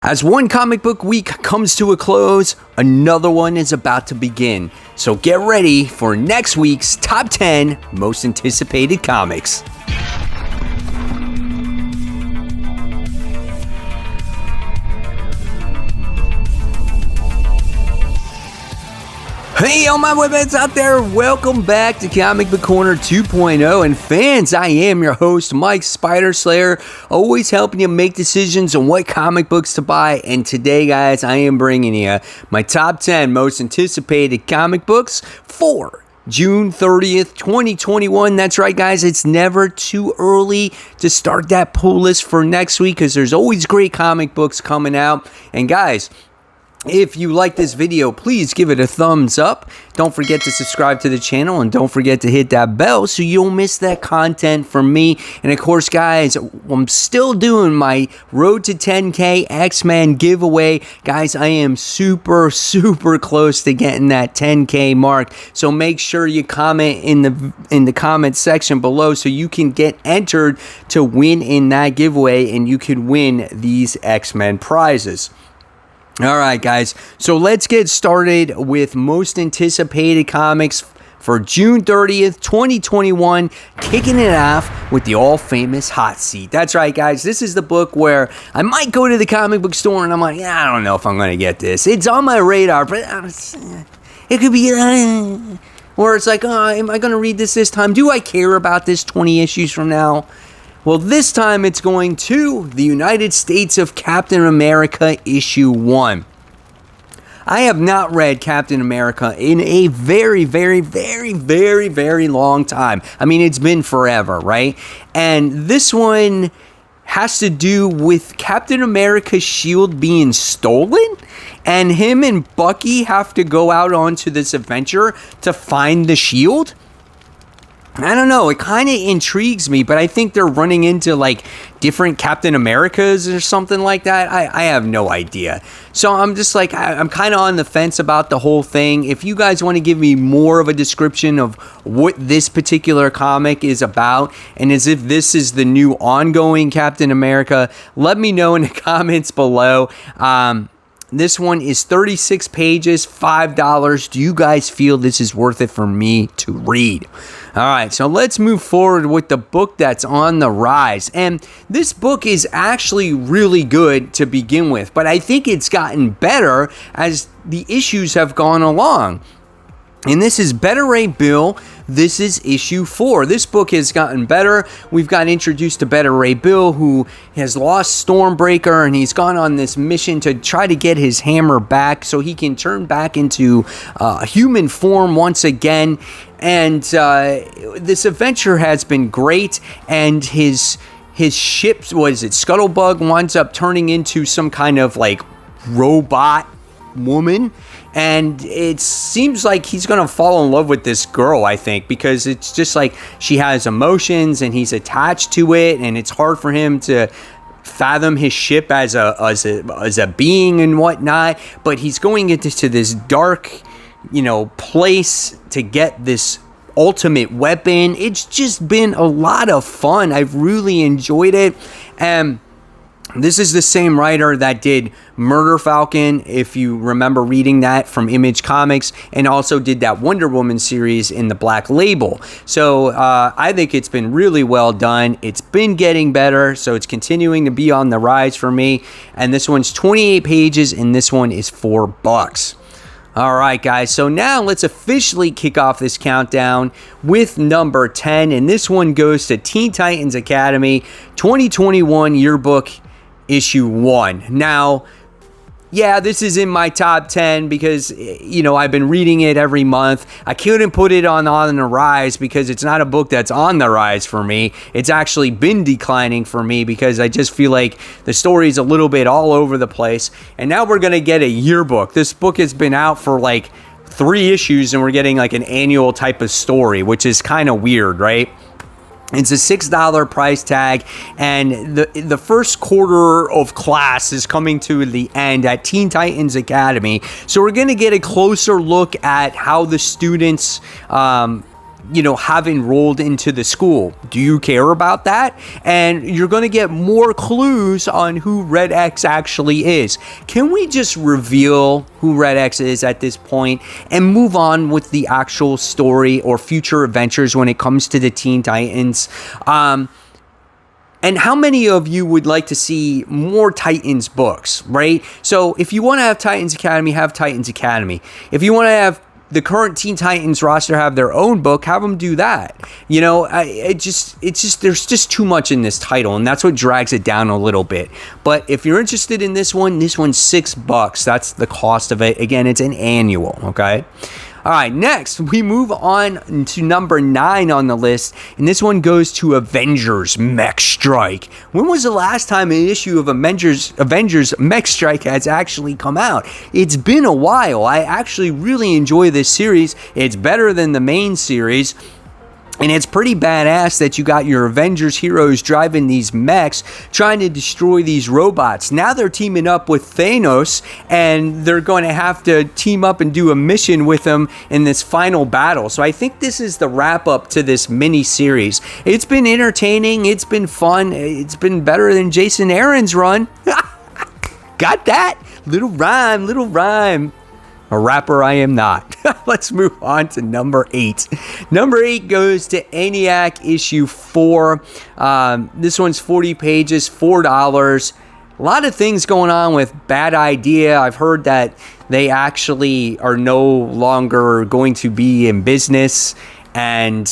As one comic book week comes to a close, another one is about to begin. So get ready for next week's Top 10 Most Anticipated Comics. Hey, all my webheads out there, welcome back to Comic Book Corner 2.0. And fans, I am your host, Mike Spider Slayer, always helping you make decisions on what comic books to buy. And today, guys, I am bringing you my top 10 most anticipated comic books for June 30th, 2021. That's right, guys. It's never too early to start that pull list for next week because there's always great comic books coming out. And guys, if you like this video, please give it a thumbs up. Don't forget to subscribe to the channel and don't forget to hit that bell so you don't miss that content from me. And of course, guys, I'm still doing my Road to 10K X-Men giveaway. Guys, I am super close to getting that 10K mark. So make sure you comment in the comment section below so you can get entered to win in that giveaway and you could win these X-Men prizes. All right, guys, so let's get started with most anticipated comics for June 30th, 2021, kicking it off with the all-famous Hot Seat. That's right, guys, this is the book where I might go to the comic book store and I'm like, I don't know if I'm going to get this. It's on my radar, but it could be, or it's like, am I going to read this time? Do I care about this 20 issues from now? Well, this time it's going to the United States of Captain America issue 1. I have not read Captain America in a very long time. I mean, it's been forever, right? And this one has to do with Captain America's shield being stolen, and him and Bucky have to go out onto this adventure to find the shield. I don't know, it kind of intrigues me, but I think they're running into like different Captain Americas or something like that. I have no idea. So I'm just like, I'm kind of on the fence about the whole thing. If you guys want to give me more of a description of what this particular comic is about, and as if this is the new ongoing Captain America, let me know in the comments below. This one is 36 pages, $5. Do you guys feel this is worth it for me to read? All right, so let's move forward with the book that's on the rise. And this book is actually really good to begin with, but I think it's gotten better as the issues have gone along. And this is Beta Ray Bill. This is issue 4. This book has gotten better. We've got introduced to Beta Ray Bill, who has lost Stormbreaker, and he's gone on this mission to try to get his hammer back so he can turn back into human form once again. And this adventure has been great, and his ship, what is it, Scuttlebug, winds up turning into some kind of like robot woman, and it seems like he's gonna fall in love with this girl, I think, because it's just like she has emotions and he's attached to it, and it's hard for him to fathom his ship as a being and whatnot. But he's going into this dark, place to get this ultimate weapon. It's just been a lot of fun. I've really enjoyed it. And this is the same writer that did Murder Falcon, if you remember reading that from Image Comics, and also did that Wonder Woman series in the Black Label. So I think it's been really well done. It's been getting better, so it's continuing to be on the rise for me. And this one's 28 pages, and this one is $4. All right, guys, so now let's officially kick off this countdown with number 10, and this one goes to Teen Titans Academy 2021 Yearbook Issue 1. Now, yeah, this is in my top 10 because, I've been reading it every month. I couldn't put it on the rise because it's not a book that's on the rise for me. It's actually been declining for me because I just feel like the story's a little bit all over the place. And now we're going to get a yearbook. This book has been out for like 3 issues and we're getting like an annual type of story, which is kind of weird, right? It's a $6 price tag, and the first quarter of class is coming to the end at Teen Titans Academy. So we're going to get a closer look at how the students have enrolled into the school. Do you care about that? And you're going to get more clues on who Red X actually is. Can we just reveal who Red X is at this point and move on with the actual story or future adventures when it comes to the Teen Titans? And how many of you would like to see more Titans books, right? So if you want to have Titans Academy, have Titans Academy. If you want to have the current Teen Titans roster have their own book, have them do that. It's just there's just too much in this title, and that's what drags it down a little bit. But if you're interested in this one's $6. That's the cost of it. Again, it's an annual, okay? All right, next, we move on to number 9 on the list, and this one goes to Avengers Mech Strike. When was the last time an issue of Avengers Mech Strike has actually come out? It's been a while. I actually really enjoy this series. It's better than the main series. And it's pretty badass that you got your Avengers heroes driving these mechs, trying to destroy these robots. Now they're teaming up with Thanos, and they're going to have to team up and do a mission with him in this final battle. So I think this is the wrap up to this mini series. It's been entertaining. It's been fun. It's been better than Jason Aaron's run. Got that? Little rhyme. A rapper I am not. Let's move on to number 8. Number 8 goes to ENIAC issue 4. This one's 40 pages, $4. A lot of things going on with Bad Idea. I've heard that they actually are no longer going to be in business, and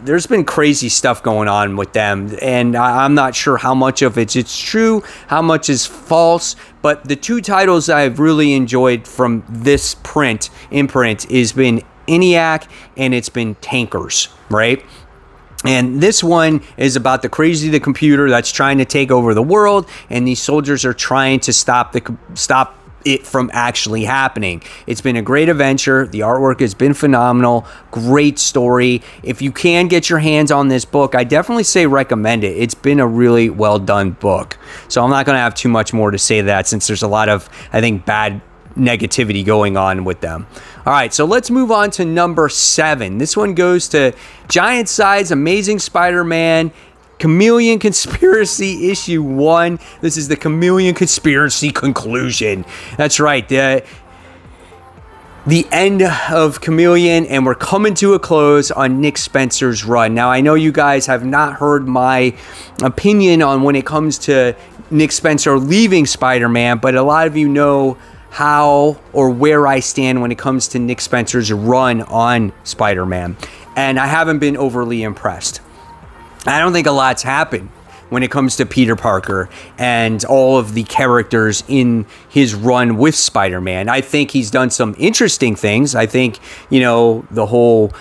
there's been crazy stuff going on with them, and I'm not sure how much of it's true, how much is false, but the 2 titles I've really enjoyed from this imprint has been ENIAC and it's been Tankers, right? And this one is about the computer that's trying to take over the world, and these soldiers are trying to stop it from actually happening. It's been a great adventure. The artwork has been phenomenal. Great story. If you can get your hands on this book, I definitely say recommend it. It's been a really well done book. So I'm not going to have too much more to say that, since there's a lot of, I think, bad negativity going on with them. All right, so let's move on to number 7. This one goes to Giant Size Amazing Spider-Man Chameleon Conspiracy issue 1. This is the Chameleon Conspiracy conclusion. That's right. The end of Chameleon, and we're coming to a close on Nick Spencer's run. Now, I know you guys have not heard my opinion on when it comes to Nick Spencer leaving Spider-Man, but a lot of you know how or where I stand when it comes to Nick Spencer's run on Spider-Man, and I haven't been overly impressed. I don't think a lot's happened when it comes to Peter Parker and all of the characters in his run with Spider-Man. I think he's done some interesting things. I think, the whole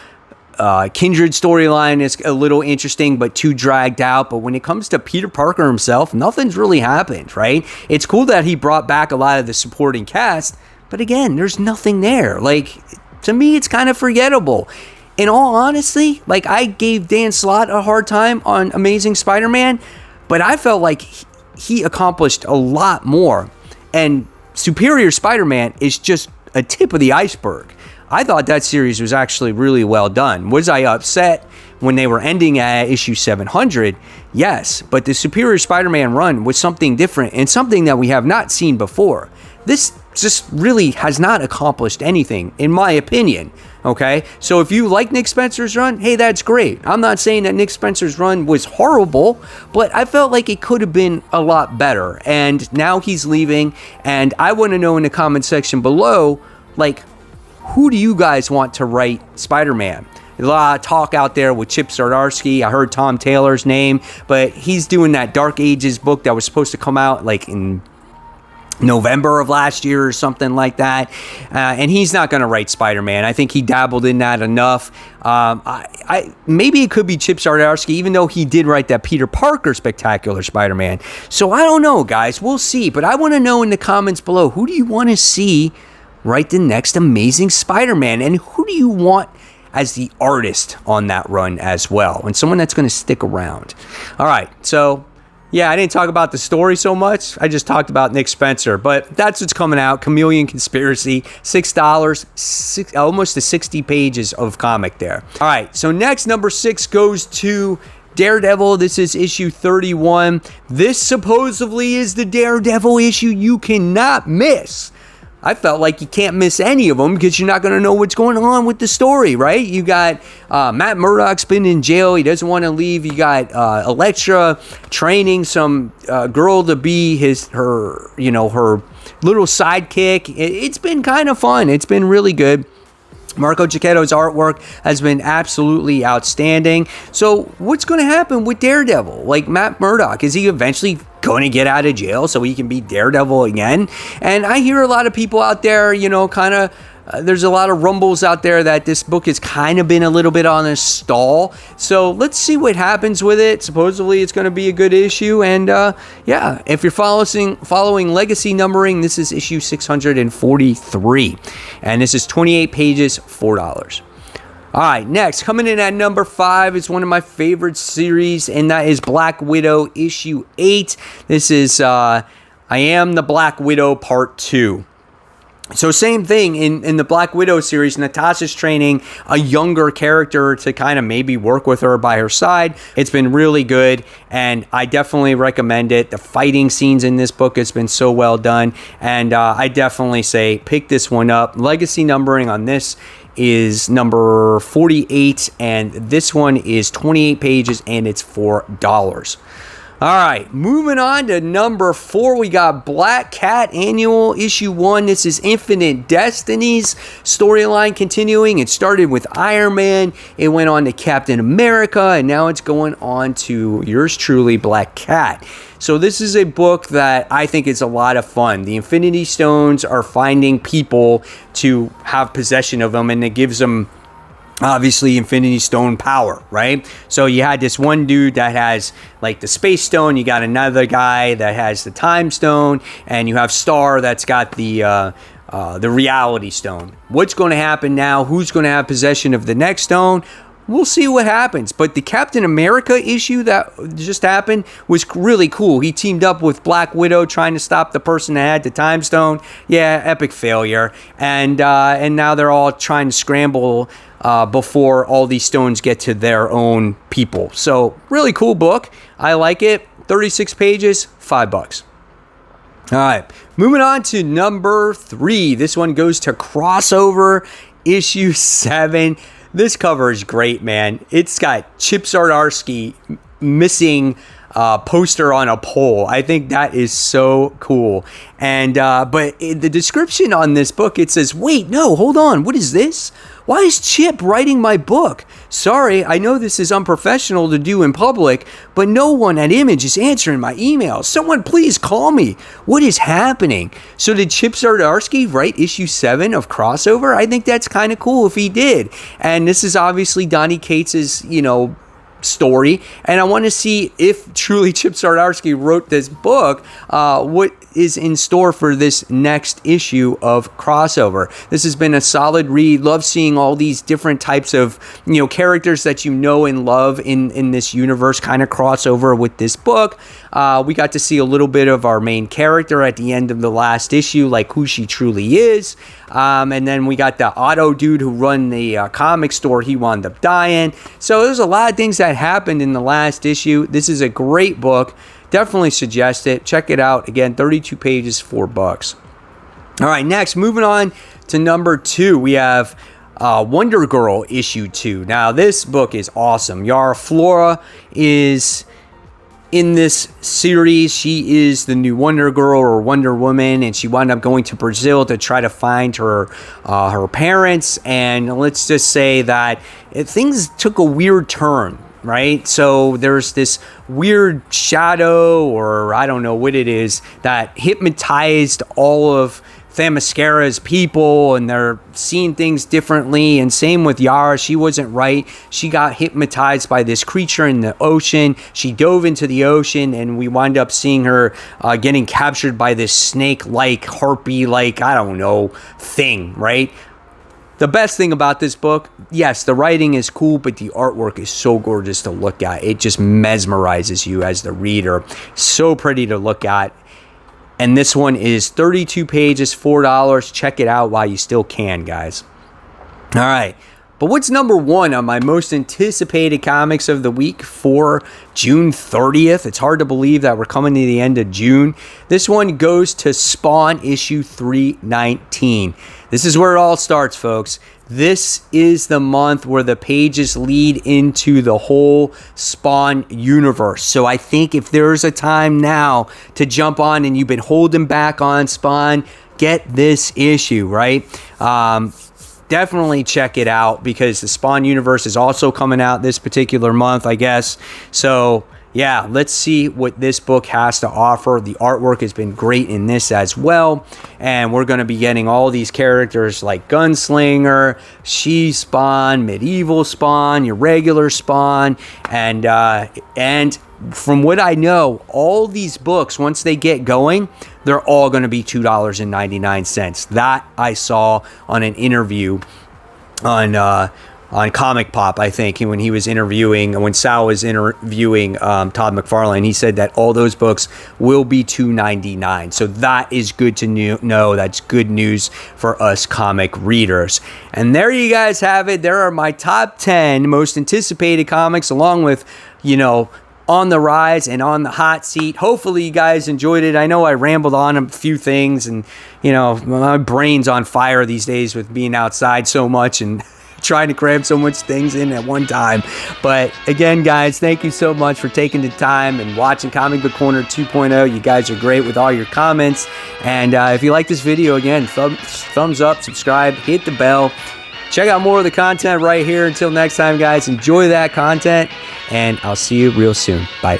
Kindred storyline is a little interesting, but too dragged out. But when it comes to Peter Parker himself, nothing's really happened, right? It's cool that he brought back a lot of the supporting cast, but again, there's nothing there. To me, it's kind of forgettable. In all honesty, I gave Dan Slott a hard time on Amazing Spider-Man, but I felt like he accomplished a lot more. And Superior Spider-Man is just a tip of the iceberg. I thought that series was actually really well done. Was I upset when they were ending at issue 700? Yes, but the Superior Spider-Man run was something different and something that we have not seen before. This just really has not accomplished anything, in my opinion. Okay, so if you like Nick Spencer's run, hey, that's great. I'm not saying that Nick Spencer's run was horrible, but I felt like it could have been a lot better. And now he's leaving, and I want to know in the comment section below, who do you guys want to write Spider-Man? There's a lot of talk out there with Chip Zdarsky. I heard Tom Taylor's name, but he's doing that Dark Ages book that was supposed to come out in November of last year or something like that, and he's not going to write Spider-Man. I think he dabbled in that enough. Maybe it could be Chip Zdarsky, even though he did write that Peter Parker Spectacular Spider-Man. So I don't know, guys. We'll see. But I want to know in the comments below, who do you want to see write the next Amazing Spider-Man, and who do you want as the artist on that run as well, and someone that's going to stick around? All right, so Yeah, I didn't talk about the story so much. I just talked about Nick Spencer, but that's what's coming out. Chameleon Conspiracy, $6, almost to 60 pages of comic there. All right, so next, number 6 goes to Daredevil. This is issue 31. This supposedly is the Daredevil issue you cannot miss. I felt like you can't miss any of them because you're not going to know what's going on with the story, right? You got Matt Murdock's been in jail. He doesn't want to leave. You got Elektra training some girl to be her little sidekick. It's been kind of fun. It's been really good. Marco Giacchetto's artwork has been absolutely outstanding. So what's going to happen with Daredevil? Like Matt Murdock, is he eventually going to get out of jail so he can be Daredevil again? And I hear a lot of people out there, there's a lot of rumbles out there that this book has kind of been a little bit on a stall. So let's see what happens with it. Supposedly it's going to be a good issue. And if you're following legacy numbering, this is issue 643. And this is 28 pages, $4. All right, next, coming in at number 5 is one of my favorite series, and that is Black Widow issue 8. This is I Am the Black Widow part 2. So same thing in the Black Widow series, Natasha's training a younger character to kind of maybe work with her by her side. It's been really good, and I definitely recommend it. The fighting scenes in this book has been so well done, and I definitely say pick this one up. Legacy numbering on this is number 48, and this one is 28 pages, and it's $4. All right, moving on to number 4, we got Black Cat Annual Issue 1. This is Infinite Destinies storyline continuing. It started with Iron Man, it went on to Captain America, and now it's going on to yours truly, Black Cat. So this is a book that I think is a lot of fun. The Infinity Stones are finding people to have possession of them, and it gives them obviously Infinity Stone power, right? So you had this one dude that has like the Space Stone, you got another guy that has the Time Stone, and you have Star that's got the Reality Stone. What's going to happen now? Who's going to have possession of the next stone? We'll see what happens. But the Captain America issue that just happened was really cool. He teamed up with Black Widow trying to stop the person that had the Time Stone. Yeah, epic failure. And now they're all trying to scramble before all these stones get to their own people. So really cool book. I like it. 36 pages, $5. All right, moving on to number 3. This one goes to Crossover issue 7. This cover is great, man. It's got Chip Zdarsky missing poster on a pole. I think that is so cool. And but the description on this book, it says, wait, no, hold on. What is this? Why is Chip writing my book? Sorry, I know this is unprofessional to do in public, but no one at Image is answering my emails. Someone please call me. What is happening? So did Chip Zdarsky write issue 7 of Crossover? I think that's kind of cool if he did. And this is obviously Donny Cates's, story, and I want to see if truly Chip Zdarsky wrote this book, what is in store for this next issue of Crossover. This has been a solid read. Love seeing all these different types of characters that you know and love in this universe kind of crossover with this book. We got to see a little bit of our main character at the end of the last issue, like who she truly is. And then we got the auto dude who run the comic store. He wound up dying. So there's a lot of things that happened in the last issue. This is a great book. Definitely suggest it. Check it out. Again, 32 pages, $4. All right, next, moving on to number 2, we have Wonder Girl issue 2. Now, this book is awesome. Yara Flora is in this series. She is the new Wonder Girl or Wonder Woman, and she wound up going to Brazil to try to find her parents. And let's just say that things took a weird turn, right? So there's this weird shadow, or I don't know what it is, that hypnotized all of Themyscira's people, and they're seeing things differently. And same with Yara. She wasn't right. She got hypnotized by this creature in the ocean. She dove into the ocean, and we wind up seeing her getting captured by this snake-like, harpy-like, I don't know, thing, right? the best thing about this book, yes, the writing is cool, but the artwork is so gorgeous to look at. It just mesmerizes you as the reader. So pretty to look at. And this one is 32 pages, $4. Check it out while you still can, guys. All right. But what's number one on my most anticipated comics of the week for June 30th? It's hard to believe that we're coming to the end of June. This one goes to Spawn issue 319. This is where it all starts, folks. This is the month where the pages lead into the whole Spawn universe. So I think if there's a time now to jump on and you've been holding back on Spawn, get this issue, right? Definitely check it out because the Spawn universe is also coming out this particular month, I guess. So yeah, let's see what this book has to offer. The artwork has been great in this as well. And we're going to be getting all these characters like Gunslinger, She-Spawn, Medieval Spawn, your regular Spawn. And from what I know, all these books, once they get going, they're all going to be $2.99. That I saw on an interview on Comic Pop, I think, when he was interviewing, when Sal was interviewing Todd McFarlane, he said that all those books will be $2.99. So that is good to know. That's good news for us comic readers. And there you guys have it. There are my top 10 most anticipated comics, along with, on the rise and on the hot seat. Hopefully you guys enjoyed it. I know I rambled on a few things, and my brain's on fire these days with being outside so much and trying to cram so much things in at one time. But again, guys, thank you so much for taking the time and watching Comic Book Corner 2.0. You guys are great with all your comments. And if you like this video, again, thumbs up, subscribe, hit the bell. Check out more of the content right here. Until next time, guys, enjoy that content, and I'll see you real soon. Bye.